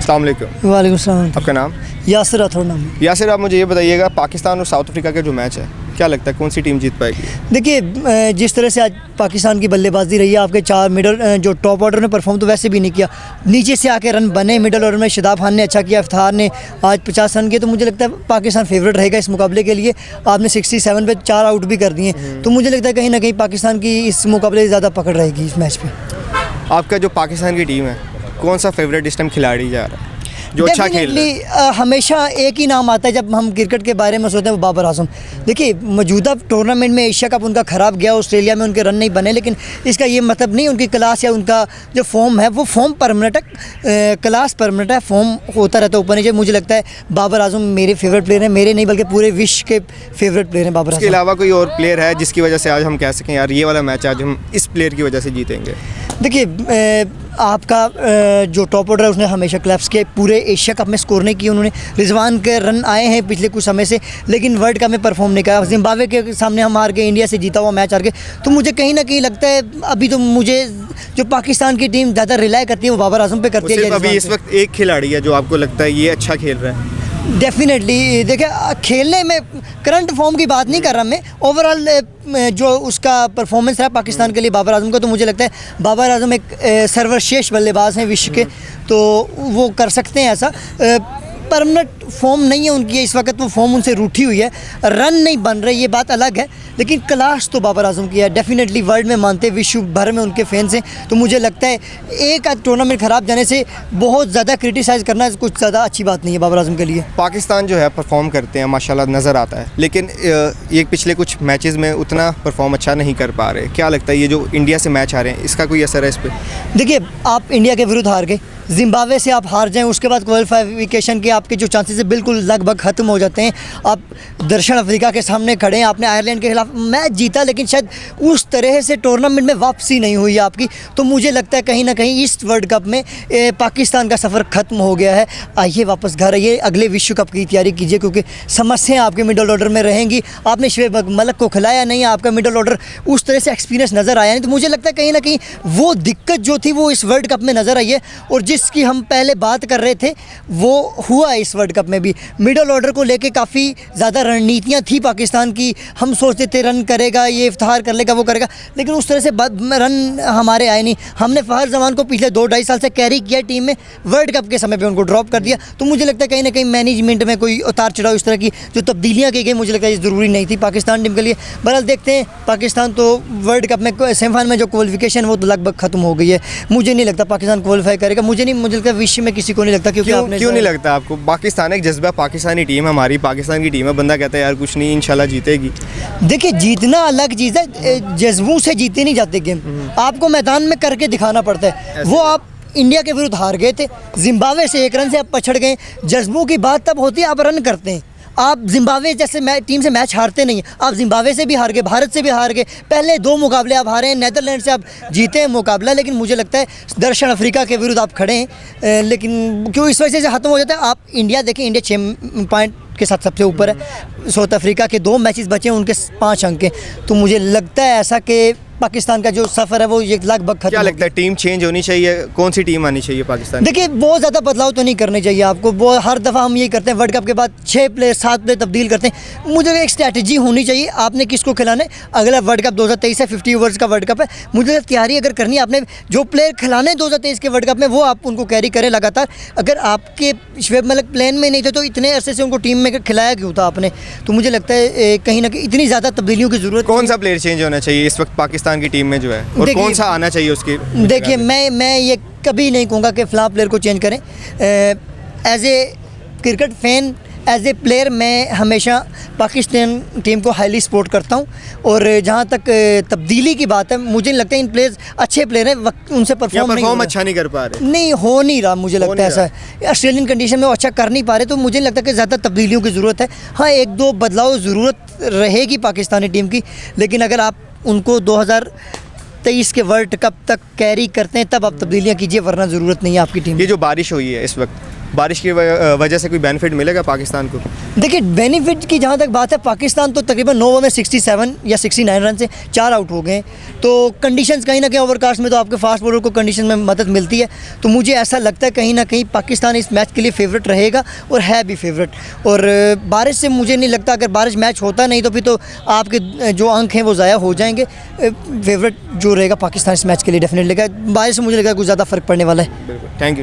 अस्सलाम वालेकुम। वालेकुम सलाम। आपका नाम? यासिर राठौर नाम है। यासिर, आप मुझे ये बताइएगा, पाकिस्तान और साउथ अफ्रीका का जो मैच है, क्या लगता है कौन सी टीम जीत पाएगी? देखिए, जिस तरह से आज पाकिस्तान की बल्लेबाजी रही है, आपके चार मिडल जो टॉप ऑर्डर ने परफॉर्म तो वैसे भी नहीं किया, नीचे से आके रन बने। मिडल ऑर्डर में शादाब खान ने अच्छा किया, इफ्तार ने आज 50 रन किए, तो मुझे लगता है पाकिस्तान फेवरेट रहेगा इस मुकाबले के लिए। आपने 67 पे 4 आउट भी कर दिए, तो मुझे लगता है कहीं ना कहीं पाकिस्तान की इस मुकाबले ज़्यादा पकड़ रहेगी इस मैच पर। आपका जो पाकिस्तान की टीम है, कौन सा फेवरेट इस टाइम खिलाड़ी जा रहा है जो अच्छा खेल रहा है? हमेशा एक ही नाम आता है जब हम क्रिकेट के बारे में सोचते हैं, वो बाबर आजम। देखिए, मौजूदा टूर्नामेंट में एशिया कप उनका ख़राब गया, ऑस्ट्रेलिया में उनके रन नहीं बने, लेकिन इसका ये मतलब नहीं उनकी क्लास या उनका जो फॉर्म है वो फॉर्म परमानेंट है, क्लास परमानेंट है, फॉर्म होता रहता है ऊपर नीचे। मुझे लगता है बाबर आजम मेरे फेवरेट प्लेयर हैं, मेरे नहीं बल्कि पूरे विश्व के फेवरेट प्लेयर हैं बाबर आजम। इसके अलावा कोई और प्लेयर है जिसकी वजह से आज हम कह सकें यार ये वाला मैच आज हम इस प्लेयर की वजह से जीतेंगे? देखिए, आपका जो टॉप ऑर्डर है उसने हमेशा क्लब्स के पूरे एशिया कप में स्कोर नहीं किए। उन्होंने रिजवान के रन आए हैं पिछले कुछ समय से, लेकिन वर्ल्ड कप में परफॉर्म नहीं किया। जिम्बाब्वे के सामने हम हार गए, इंडिया से जीता हुआ मैच हार गए। तो मुझे कहीं ना कहीं लगता है अभी तो मुझे जो पाकिस्तान की टीम ज़्यादा रिलाई करती है वो बाबर आजम पे करती है। अभी इस वक्त एक खिलाड़ी है जो आपको लगता है ये अच्छा खेल रहा है? डेफिनेटली देखिए, खेलने में करंट फॉर्म की बात नहीं कर रहा मैं, ओवरऑल जो उसका परफॉर्मेंस रहा पाकिस्तान के लिए बाबर आजम का, तो मुझे लगता है बाबर आजम एक सर्वश्रेष्ठ बल्लेबाज हैं विश्व के, तो वो कर सकते हैं ऐसा। परमानेंट फॉर्म नहीं है उनकी इस वक्त, वो फॉर्म उनसे रूठी हुई है, रन नहीं बन रहे, ये बात अलग है, लेकिन क्लास तो बाबर आजम की है। डेफिनेटली वर्ल्ड में मानते, विश्व भर में उनके फैंस हैं, तो मुझे लगता है एक आध टूर्नामेंट ख़राब जाने से बहुत ज़्यादा क्रिटिसाइज़ करना कुछ ज़्यादा अच्छी बात नहीं है बाबर आजम के लिए। पाकिस्तान जो है परफॉर्म करते हैं माशाल्लाह नज़र आता है, लेकिन ये पिछले कुछ मैचेस में उतना परफॉर्म अच्छा नहीं कर पा रहे। क्या लगता है ये जो इंडिया से मैच हारे हैं इसका कोई असर है इस पर? देखिए, आप इंडिया के विरुद्ध हार गए, जिम्बाब्वे से आप हार जाएं, उसके बाद क्वालिफिकेशन के आपके जो चांसेस है बिल्कुल लगभग ख़त्म हो जाते हैं। आप दक्षिण अफ्रीका के सामने खड़े हैं, आपने आयरलैंड के खिलाफ मैच जीता, लेकिन शायद उस तरह से टूर्नामेंट में वापसी नहीं हुई आपकी। तो मुझे लगता है कहीं ना कहीं इस वर्ल्ड कप में पाकिस्तान का सफ़र ख़त्म हो गया है। आइए वापस घर आइए, अगले विश्व कप की तैयारी कीजिए, क्योंकि समस्याएं आपके मिडल ऑर्डर में रहेंगी। आपने शुएब मलिक को खिलाया नहीं, आपका मिडल ऑर्डर उस तरह से एक्सपीरियंस नज़र आया नहीं, तो मुझे लगता है कहीं ना कहीं वो दिक्कत जो थी वो इस वर्ल्ड कप में नज़र आई है, और जिसकी हम पहले बात कर रहे थे वो हुआ इस वर्ल्ड कप में भी। मिडल ऑर्डर को लेके काफ़ी ज़्यादा रणनीतियाँ थी पाकिस्तान की, हम सोचते थे रन करेगा, ये इफ्तार कर लेगा, वो करेगा, लेकिन उस तरह से रन हमारे आए नहीं। हमने फ़हर जमान को पिछले 2-2.5 साल से कैरी किया टीम में, वर्ल्ड कप के समय पे उनको ड्रॉप कर दिया। तो मुझे लगता है कहीं ना कहीं मैनेजमेंट में कोई उतार चढ़ाव, इस तरह की जो तब्दीलियाँ की गई, मुझे लगता है ये ज़रूरी नहीं थी पाकिस्तान टीम के लिए। बहरहाल देखते हैं, पाकिस्तान तो वर्ल्ड कप में सेमीफाइनल में जो क्वालिफिकेशन वो तो लगभग ख़त्म हो गई है। मुझे नहीं लगता पाकिस्तान क्वालिफाई करेगा, मुझे लगता विश्व में किसी को नहीं लगता। क्योंकि क्यों नहीं लगता आपको? पाकिस्तान एक जज्बा, पाकिस्तानी टीम है, हमारी पाकिस्तान की टीम है, बंदा कहता है यार कुछ नहीं, इंशाल्लाह जीतेगी। देखिए, जीतना अलग चीज़ है, जज्बों से जीते नहीं जाते गेम, आपको मैदान में करके दिखाना पड़ता है। वो आप इंडिया के विरुद्ध हार गए थे, जिम्बाब्वे से 1 रन से आप पछड़ गए। जज्बों की बात तब होती है आप रन करते हैं। आप जिम्बाब्वे जैसे टीम से मैच हारते नहीं हैं, आप जिम्बाब्वे से भी हार गए, भारत से भी हार गए, पहले 2 मुकाबले आप हारे हैं, नीदरलैंड से आप जीते हैं मुकाबला, लेकिन मुझे लगता है दक्षिण अफ्रीका के विरुद्ध आप खड़े हैं। लेकिन क्यों इस वजह से ख़त्म हो जाता है? आप इंडिया देखें, इंडिया 6 पॉइंट के साथ सबसे ऊपर है, साउथ अफ्रीका के 2 मैचेस बचे हैं, उनके 5 अंक हैं। तो मुझे लगता है ऐसा कि पाकिस्तान का जो सफ़र है वो ये लगभग खत्म। क्या लगता है टीम चेंज होनी चाहिए? कौन सी टीम आनी चाहिए पाकिस्तान? देखिए, बहुत ज़्यादा बदलाव तो नहीं करने चाहिए आपको। वो हर दफ़ा हम यही करते हैं, वर्ल्ड कप के बाद 6 प्लेयर 7 प्लेयर तब्दील करते हैं। मुझे एक स्ट्रैटेजी होनी चाहिए, आपने किसको खिलाना है। अगला वर्ल्ड कप 2023 है, 50 ओवर्स का वर्ल्ड कप है, मुझे तैयारी अगर करनी है, आपने जो प्लेयर खिलाने 2023 के वर्ल्ड कप में वो आप उनको कैरी करें लगातार। अगर आपके शुएब मलिक प्लान में नहीं थे तो इतने अरसे से उनको टीम में खिलाया क्यों था आपने? तो मुझे लगता है कहीं ना कहीं इतनी ज़्यादा तब्दीलियों की ज़रूरत। कौन सा प्लेयर चेंज होना चाहिए इस वक्त पाकिस्तान की टीम में जो है, और कौन सा आना चाहिए उसकी? देखिए, मैं ये कभी नहीं कहूँगा कि फ़लाँ प्लेयर को चेंज करें। As a cricket fan, as a player, मैं हमेशा पाकिस्तान टीम को हाईली सपोर्ट करता हूँ। और जहाँ तक तब्दीली की बात है, मुझे नहीं लगता इन प्लेयर्स अच्छे प्लेयर हैं, उनसे परफॉर्म अच्छा नहीं कर पा रहे, नहीं हो नहीं रहा। मुझे लगता है ऐसा है, ऑस्ट्रेलियन कंडीशन में वो अच्छा कर नहीं पा रहे, तो मुझे लगता है कि ज़्यादा तब्दीलियों की ज़रूरत है। हाँ, 1-2 बदलाव ज़रूरत रहेगी पाकिस्तानी टीम की, लेकिन अगर आप उनको 2023 के वर्ल्ड कप तक कैरी करते हैं तब आप तब्दीलियाँ कीजिए, वरना ज़रूरत नहीं है आपकी टीम। ये जो बारिश हुई है इस वक्त, बारिश की वजह से कोई बेनिफिट मिलेगा पाकिस्तान को? देखिए, बेनिफिट की जहाँ तक बात है, पाकिस्तान तो तकरीबन 9 ओवर में 67 या 69 रन से 4 आउट हो गए। तो कंडीशंस कहीं ना कहीं ओवरकास्ट में तो आपके फास्ट बॉलर को कंडीशन में मदद मिलती है। तो मुझे ऐसा लगता है कहीं ना कहीं पाकिस्तान इस मैच के लिए फेवरेट रहेगा और है भी फेवरेट। और बारिश से मुझे नहीं लगता, अगर बारिश मैच होता नहीं तो फिर तो आपके जो अंक हैं वो ज़ाया हो जाएंगे। फेवरेट जो रहेगा पाकिस्तान इस मैच के लिए डेफिनेटली, बारिश से मुझे लगता है कुछ ज़्यादा फ़र्क पड़ने वाला है। बिल्कुल, थैंक यू।